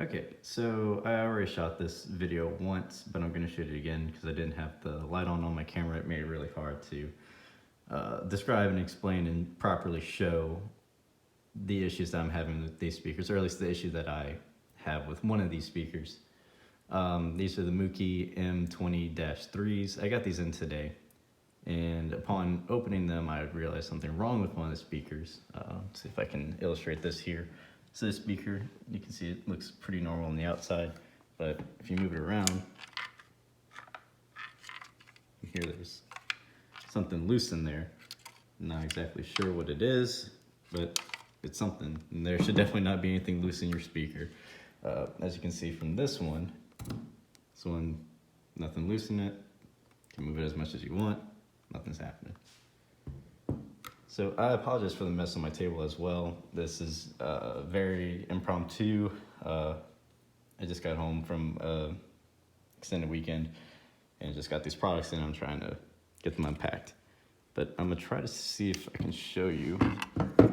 Okay, so I already shot this video once, but I'm going to shoot it again because I didn't have the light on my camera. It made it really hard to describe and explain and properly show the issues that I'm having with these speakers, or at least the issue that I have with one of these speakers. These are the MouKey M20-3s. I got these in today, and upon opening them, I realized something wrong with one of the speakers. Let's see if I can illustrate this here. So this speaker, you can see it looks pretty normal on the outside, but if you move it around, you hear there's something loose in there. I'm not exactly sure what it is, but it's something. And there should definitely not be anything loose in your speaker. As you can see from this one, nothing loose in it. You can move it as much as you want, nothing's happening. So I apologize for the mess on my table as well. This is very impromptu. I just got home from extended weekend and just got these products in. I'm trying to get them unpacked. But I'm gonna try to see if I can show you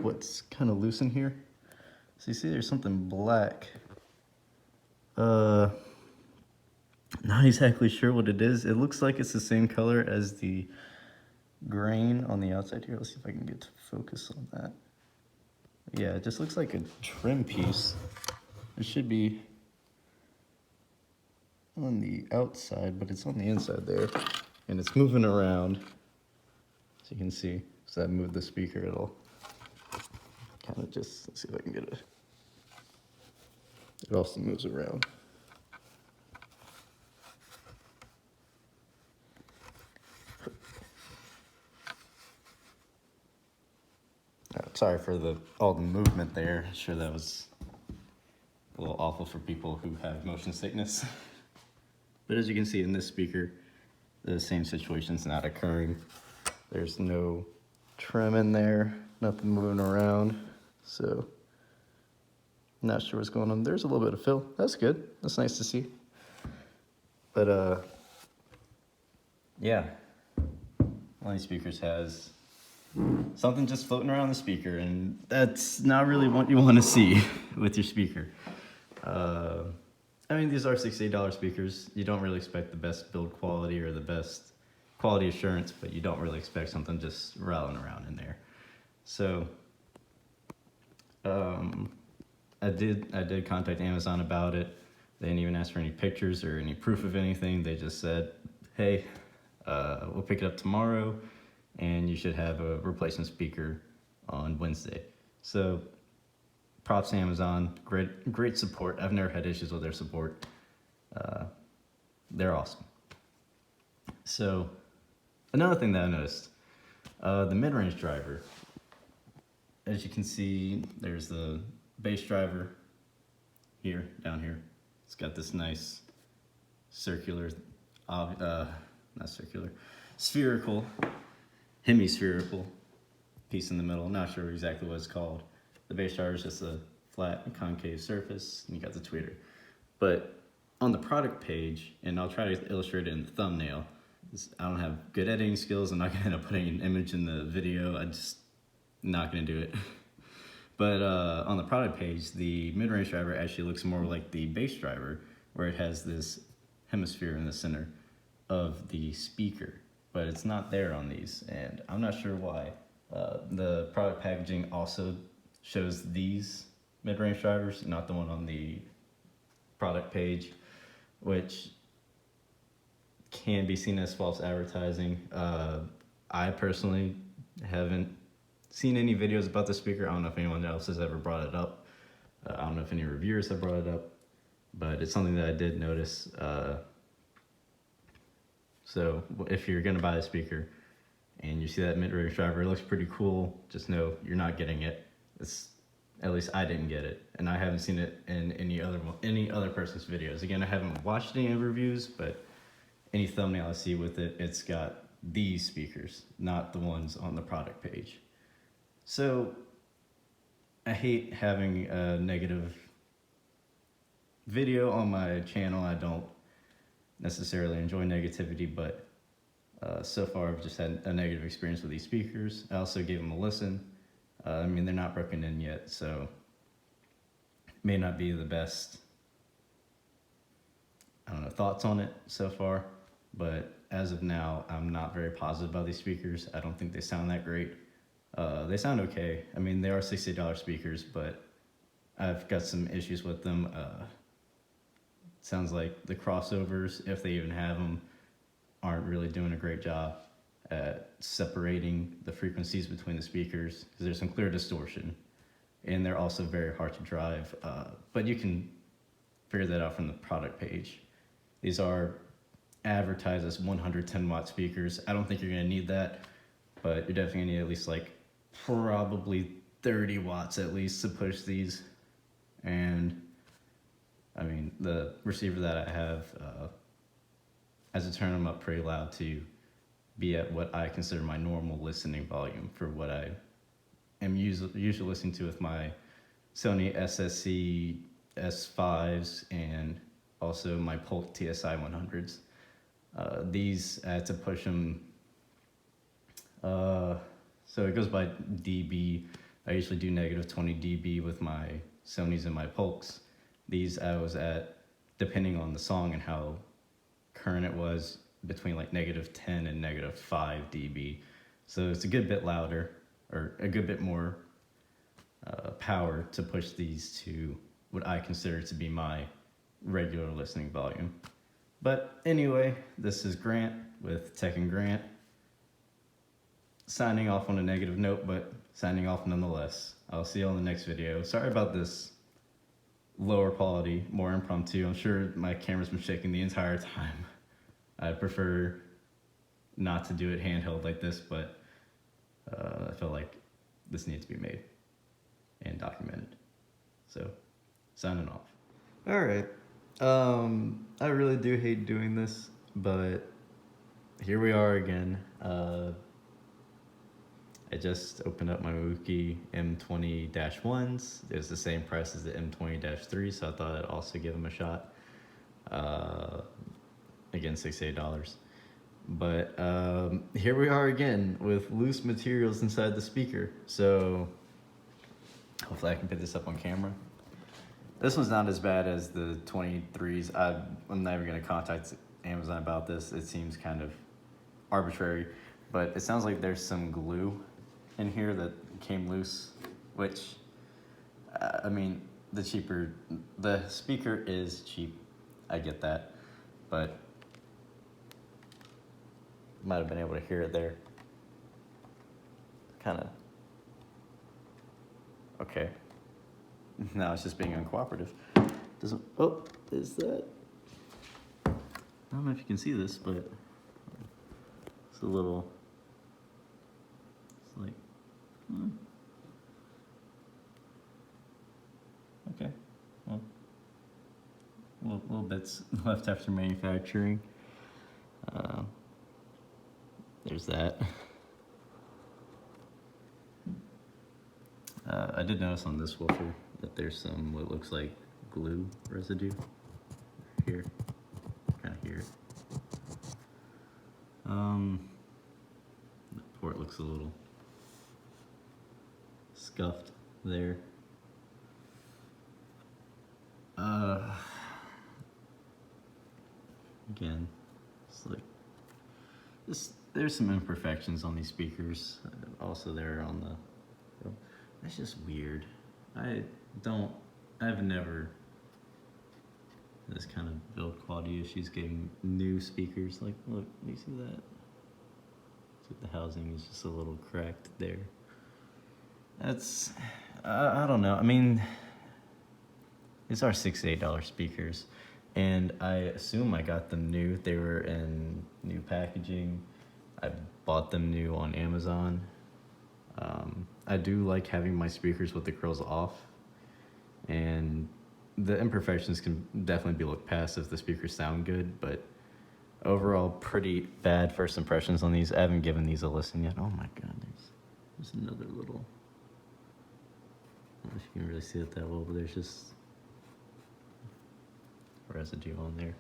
what's kind of loose in here. So you see there's something black. Not exactly sure what it is. It looks like it's the same color as the grain on the outside here. Let's see if I can get to focus on that. Yeah, it just looks like a trim piece. It should be on the outside, but it's on the inside there. And it's moving around, as you can see. So I move the speaker, it'll kind of just, let's see if I can get it. It also moves around. Sorry for all the movement there. I'm sure that was a little awful for people who have motion sickness. But as you can see in this speaker, the same situation's not occurring. There's no trim in there, nothing moving around. So, not sure what's going on. There's a little bit of fill. That's good. That's nice to see. But yeah, one of these speakers has something just floating around the speaker, and that's not really what you want to see with your speaker. I mean, these are $68 speakers. You don't really expect the best build quality or the best quality assurance, but you don't really expect something just rattling around in there. So I did contact Amazon about it. They didn't even ask for any pictures or any proof of anything. They just said, hey, we'll pick it up tomorrow, and you should have a replacement speaker on Wednesday. So props to Amazon, great support. I've never had issues with their support. They're awesome. So another thing that I noticed, the mid-range driver. As you can see, there's the bass driver here, down here. It's got this nice circular, spherical, hemispherical piece in the middle. I'm not sure exactly what it's called. The bass driver is just a flat concave surface, and you got the tweeter. But on the product page, and I'll try to illustrate it in the thumbnail, I don't have good editing skills. I'm not gonna end up putting an image in the video. I'm just not gonna do it. But on the product page, the mid-range driver actually looks more like the bass driver, where it has this hemisphere in the center of the speaker. But it's not there on these, and I'm not sure why. The product packaging also shows these mid-range drivers, not the one on the product page, which can be seen as false advertising. I personally haven't seen any videos about the speaker. I don't know if anyone else has ever brought it up. I don't know if any reviewers have brought it up, but it's something that I did notice. So if you're gonna buy the speaker and you see that mid-range driver, it looks pretty cool, just know you're not getting it. At least I didn't get it, and I haven't seen it in any other person's videos. Again, I haven't watched any reviews, but any thumbnail I see with it, it's got these speakers, not the ones on the product page. So I hate having a negative video on my channel. I don't necessarily enjoy negativity, but so far I've just had a negative experience with these speakers. I also gave them a listen. I mean, they're not broken in yet, so may not be the best thoughts on it so far, but as of now, I'm not very positive about these speakers. I don't think they sound that great. They sound okay. I mean, they are $60 speakers, but I've got some issues with them. Sounds like the crossovers, if they even have them, aren't really doing a great job at separating the frequencies between the speakers, because there's some clear distortion, and they're also very hard to drive, but you can figure that out from the product page. These are advertised as 110 watt speakers. I don't think you're gonna need that, but you're definitely gonna need at least like probably 30 watts at least to push these. And I mean, the receiver that I have has to turn them up pretty loud to be at what I consider my normal listening volume for what I am usually listening to with my Sony SSC S5s and also my Polk TSI 100s. These I had to push them, so it goes by dB. I usually do negative 20 dB with my Sonys and my Polks. These I was at, depending on the song and how current it was, between like negative 10 and negative 5 dB. So it's a good bit louder, or a good bit more power to push these to what I consider to be my regular listening volume. But anyway, this is Grant with Tech and Grant, signing off on a negative note, but signing off nonetheless. I'll see you on the next video. Sorry about this lower quality, more impromptu. I'm sure my camera's been shaking the entire time. I prefer not to do it handheld like this, but I feel like this needs to be made and documented. So, signing off. All right. I really do hate doing this, but here we are again. I just opened up my MouKey M20-1s. It was the same price as the M20-3, so I thought I'd also give them a shot. Again, $68. But here we are again with loose materials inside the speaker. So hopefully I can pick this up on camera. This one's not as bad as the 23s. I'm not even going to contact Amazon about this. It seems kind of arbitrary, but it sounds like there's some glue in here that came loose, which, I mean, the speaker is cheap. I get that, but might have been able to hear it there. Kind of. Okay. Now it's just being uncooperative. Doesn't. Oh, is that? I don't know if you can see this, but it's a little. It's like. Okay. Well, little bits left after manufacturing. There's that. I did notice on this woofer that there's some what looks like glue residue here. Kind of here. The port looks a little scuffed there. Again, it's like there's some imperfections on these speakers. Also there on the. That's just weird. I've never had this kind of build quality issues getting new speakers. Like, look, do you see that? So the housing is just a little cracked there. That's, I don't know. I mean, these are $68 speakers, and I assume I got them new. They were in new packaging. I bought them new on Amazon. I do like having my speakers with the grills off, and the imperfections can definitely be looked past if the speakers sound good, but overall pretty bad first impressions on these. I haven't given these a listen yet. Oh my god, there's another little, I don't know if you can really see it that well, but there's just residue on there.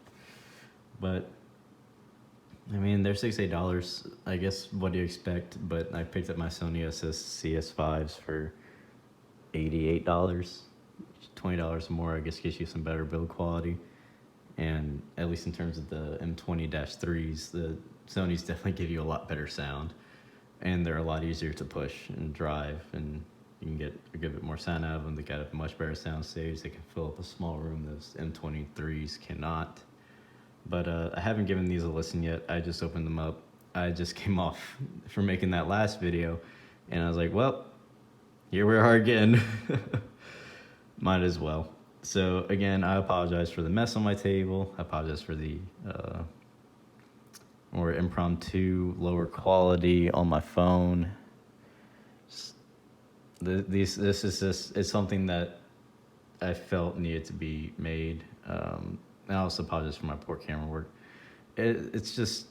But I mean, they're $68. I guess, what do you expect? But I picked up my Sony CS5s for $88. $20 more, I guess, gets you some better build quality. And at least in terms of the M20-3s, the Sonys definitely give you a lot better sound, and they're a lot easier to push and drive, and you can get a good bit more sound out of them. They got a much better sound stage. They can fill up a small room those M23s cannot. But I haven't given these a listen yet. I just opened them up. I just came off from making that last video, and I was like, well, here we are again. Might as well. So again, I apologize for the mess on my table. I apologize for the more impromptu, lower quality on my phone. This is something that I felt needed to be made. I also apologize for my poor camera work. It's just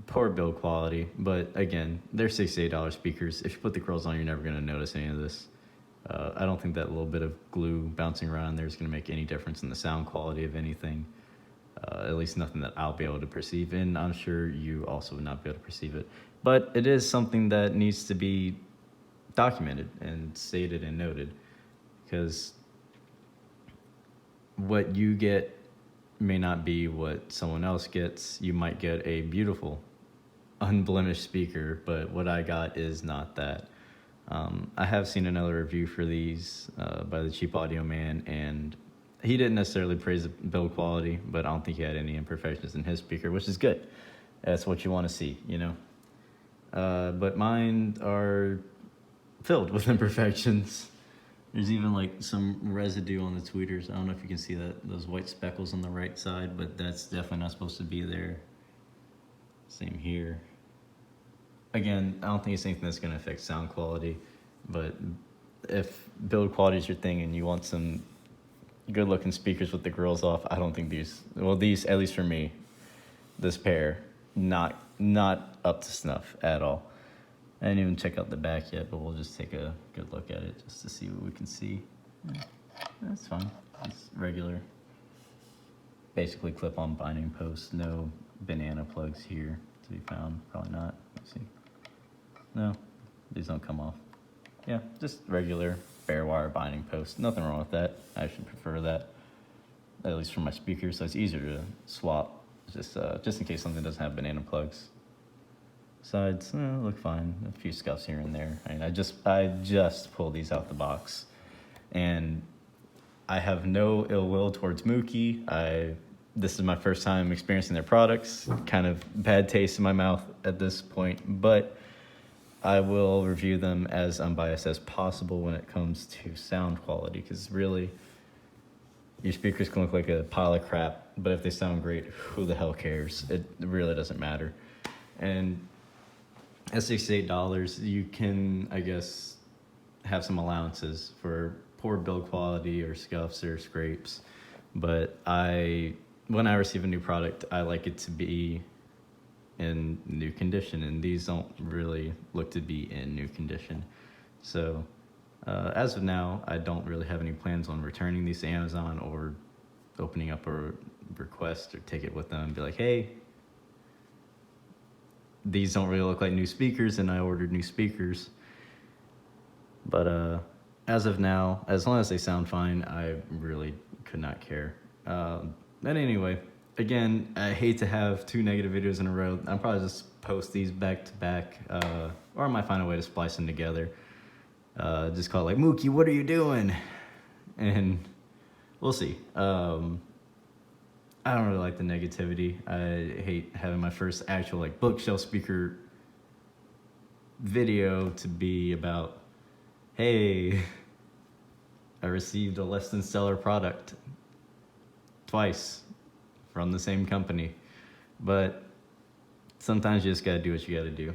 poor build quality, but again, they're $68 speakers. If you put the grills on, you're never going to notice any of this. I don't think that little bit of glue bouncing around there is going to make any difference in the sound quality of anything. At least nothing that I'll be able to perceive, and I'm sure you also would not be able to perceive it. But it is something that needs to be documented and stated and noted, because what you get may not be what someone else gets. You might get a beautiful, unblemished speaker, but what I got is not that. I have seen another review for these by the Cheap Audio Man, and he didn't necessarily praise the build quality, but I don't think he had any imperfections in his speaker, which is good. That's what you want to see, you know? But mine are filled with imperfections. There's even like some residue on the tweeters. I don't know if you can see that, those white speckles on the right side, but that's definitely not supposed to be there. Same here. Again, I don't think it's anything that's going to affect sound quality, but if build quality is your thing and you want some good looking speakers with the grills off, I don't think these, at least for me, this pair, not up to snuff at all. I didn't even check out the back yet, but we'll just take a good look at it just to see what we can see. Yeah, that's fine. It's regular, basically clip-on binding posts. No banana plugs here to be found. Probably not. Let's see. No, these don't come off. Yeah, just regular bare wire binding posts. Nothing wrong with that. I should prefer that, at least for my speakers, so it's easier to swap. Just in case something doesn't have banana plugs. Sides look fine. A few scuffs here and there. I mean, I just pulled these out the box, and I have no ill will towards MouKey. This is my first time experiencing their products. Kind of bad taste in my mouth at this point, but I will review them as unbiased as possible when it comes to sound quality, because really, your speakers can look like a pile of crap, but if they sound great, who the hell cares? It really doesn't matter. And at $68, you can, I guess, have some allowances for poor build quality or scuffs or scrapes. But when I receive a new product, I like it to be in new condition, and these don't really look to be in new condition. So as of now, I don't really have any plans on returning these to Amazon or opening up a request or ticket with them and be like, hey, these don't really look like new speakers, and I ordered new speakers. But as of now, as long as they sound fine, I really could not care. But anyway, again, I hate to have 2 negative videos in a row. I'll probably just post these back to back, or I might find a way to splice them together. Just call it like, MouKey, what are you doing? And we'll see. I don't really like the negativity. I hate having my first actual like bookshelf speaker video to be about, hey, I received a less than stellar product twice from the same company. But sometimes you just gotta do what you gotta do.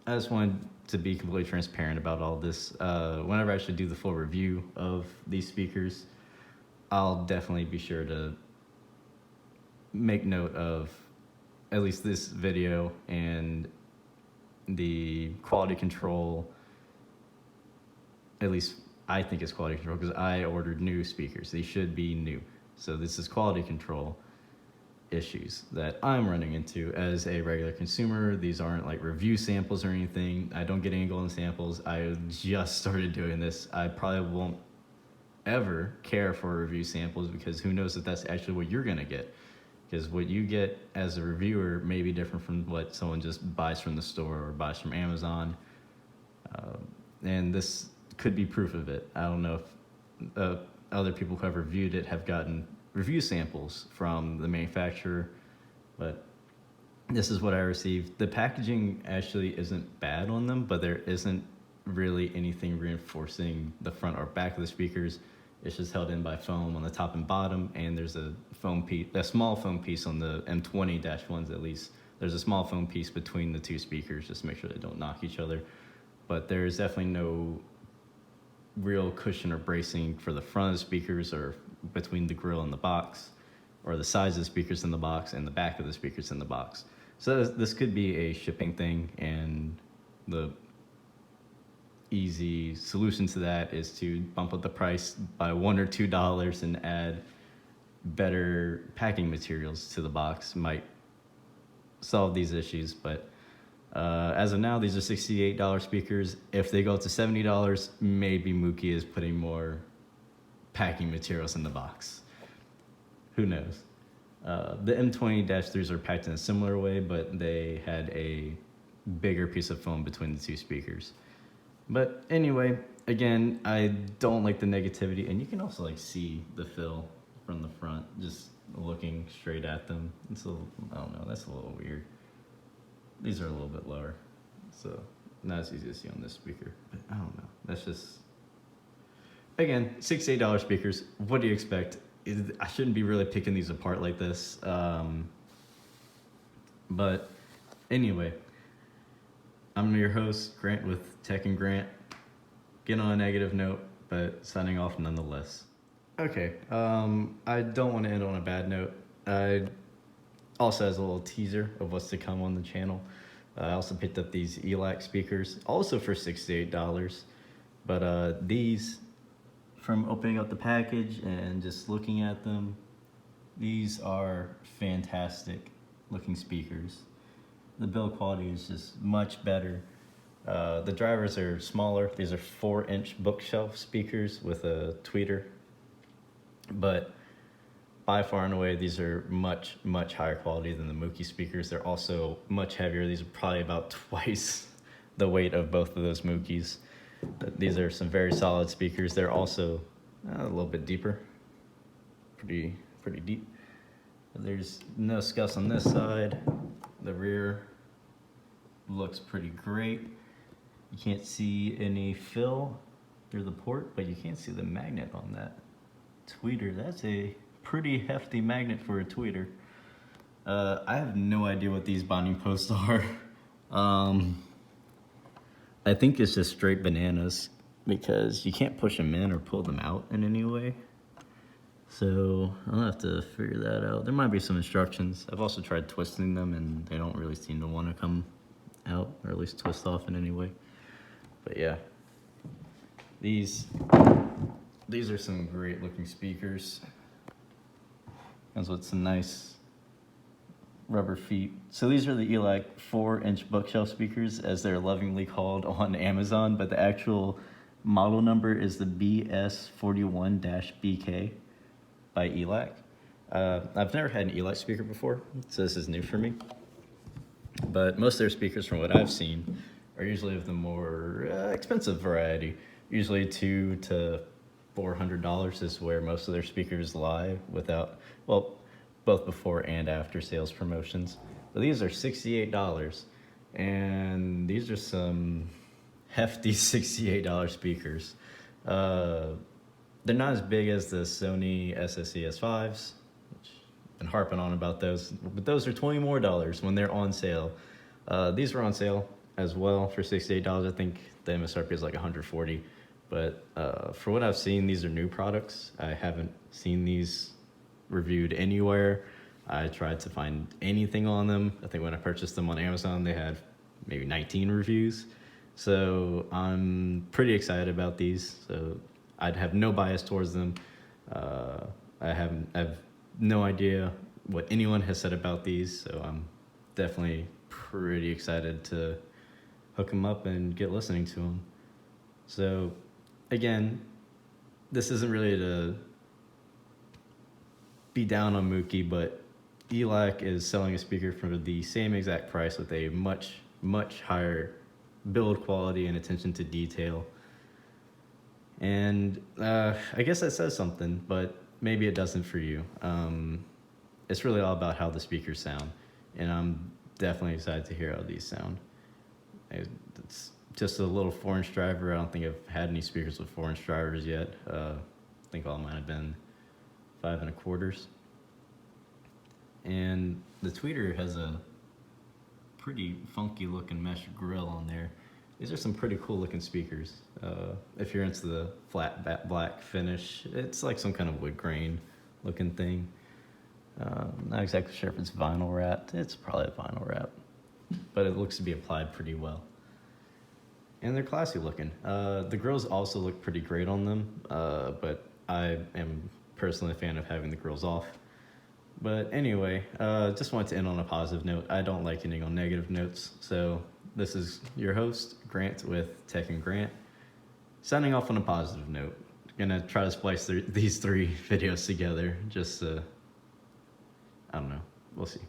I just wanted to be completely transparent about all this. Whenever I actually do the full review of these speakers, I'll definitely be sure to make note of at least this video and the quality control. At least I think it's quality control because I ordered new speakers. They should be new. So this is quality control issues that I'm running into as a regular consumer. These aren't like review samples or anything. I don't get any golden samples. I just started doing this. I probably won't ever care for review samples, because who knows if that's actually what you're going to get. Because what you get as a reviewer may be different from what someone just buys from the store or buys from Amazon. And this could be proof of it. I don't know if other people who have reviewed it have gotten review samples from the manufacturer, but this is what I received. The packaging actually isn't bad on them, but there isn't really anything reinforcing the front or back of the speakers. It's just held in by foam on the top and bottom, and there's a small foam piece on the M20-1s at least. There's a small foam piece between the two speakers just to make sure they don't knock each other. But there's definitely no real cushion or bracing for the front of the speakers or between the grill and the box, or the sides of the speakers in the box and the back of the speakers in the box. So this could be a shipping thing, and the easy solution to that is to bump up the price by $1 or $2 and add better packing materials to the box. Might solve these issues, but as of now, these are $68 speakers. If they go up to $70, maybe MouKey is putting more packing materials in the box. Who knows? The M20-3s are packed in a similar way, but they had a bigger piece of foam between the two speakers. But anyway, again, I don't like the negativity, and you can also like see the fill from the front just looking straight at them. It's I don't know, that's a little weird. These are a little bit lower, so not as easy to see on this speaker, but I don't know. That's just, again, $68 speakers. What do you expect? I shouldn't be really picking these apart like this. But anyway, I'm your host, Grant with Tech and Grant. Get on a negative note, but signing off nonetheless. Okay, I don't want to end on a bad note. I also, as a little teaser of what's to come on the channel, I also picked up these Elac speakers, also for $68. But these, from opening up the package and just looking at them, these are fantastic looking speakers. The build quality is just much better. The drivers are smaller. These are 4-inch bookshelf speakers with a tweeter. But by far and away, these are much, much higher quality than the MouKey speakers. They're also much heavier. These are probably about twice the weight of both of those MouKeys. These are some very solid speakers. They're also a little bit deeper, pretty deep. There's no scuffs on this side. The rear looks pretty great. You can't see any fill through the port, but you can see the magnet on that tweeter. That's a pretty hefty magnet for a tweeter. I have no idea what these bonding posts are. I think it's just straight bananas because you can't push them in or pull them out in any way. So I'll have to figure that out. There might be some instructions. I've also tried twisting them and they don't really seem to want to come out, or at least twist off in any way. But yeah, these are some great looking speakers. Comes with some nice rubber feet. So these are the Elac 4-inch bookshelf speakers, as they're lovingly called on Amazon, but the actual model number is the BS41-BK by Elac. I've never had an Elac speaker before, so this is new for me. But most of their speakers, from what I've seen, are usually of the more expensive variety. Usually $200 to $400 is where most of their speakers lie, without, well, both before and after sales promotions. But these are $68, and these are some hefty $68 speakers. They're not as big as the Sony SSES5s, which I've been harping on about those, but those are $20 more when they're on sale. These were on sale as well for $68. I think the MSRP is like $140, but for what I've seen, these are new products. I haven't seen these reviewed anywhere. I tried to find anything on them. I think when I purchased them on Amazon, they had maybe 19 reviews. So I'm pretty excited about these. So I'd have no bias towards them. I have no idea what anyone has said about these, so I'm definitely pretty excited to hook them up and get listening to them. So again, this isn't really to be down on MouKey, but Elac is selling a speaker for the same exact price with a much, much higher build quality and attention to detail. And I guess that says something, but maybe it doesn't for you. It's really all about how the speakers sound, and I'm definitely excited to hear how these sound. It's just a little 4-inch driver. I don't think I've had any speakers with 4-inch drivers yet. I think all mine have been 5 1/4. And the tweeter has a pretty funky looking mesh grill on there. These are some pretty cool looking speakers. If you're into the flat black finish, it's like some kind of wood grain looking thing. Not exactly sure if it's vinyl wrapped. It's probably a vinyl wrap, but it looks to be applied pretty well. And they're classy looking. The grills also look pretty great on them, but I am personally a fan of having the grills off. But anyway, just wanted to end on a positive note. I don't like ending on negative notes, so this is your host, Grant, with Tech and Grant, signing off on a positive note. Gonna try to splice these 3 videos together, just I don't know, we'll see.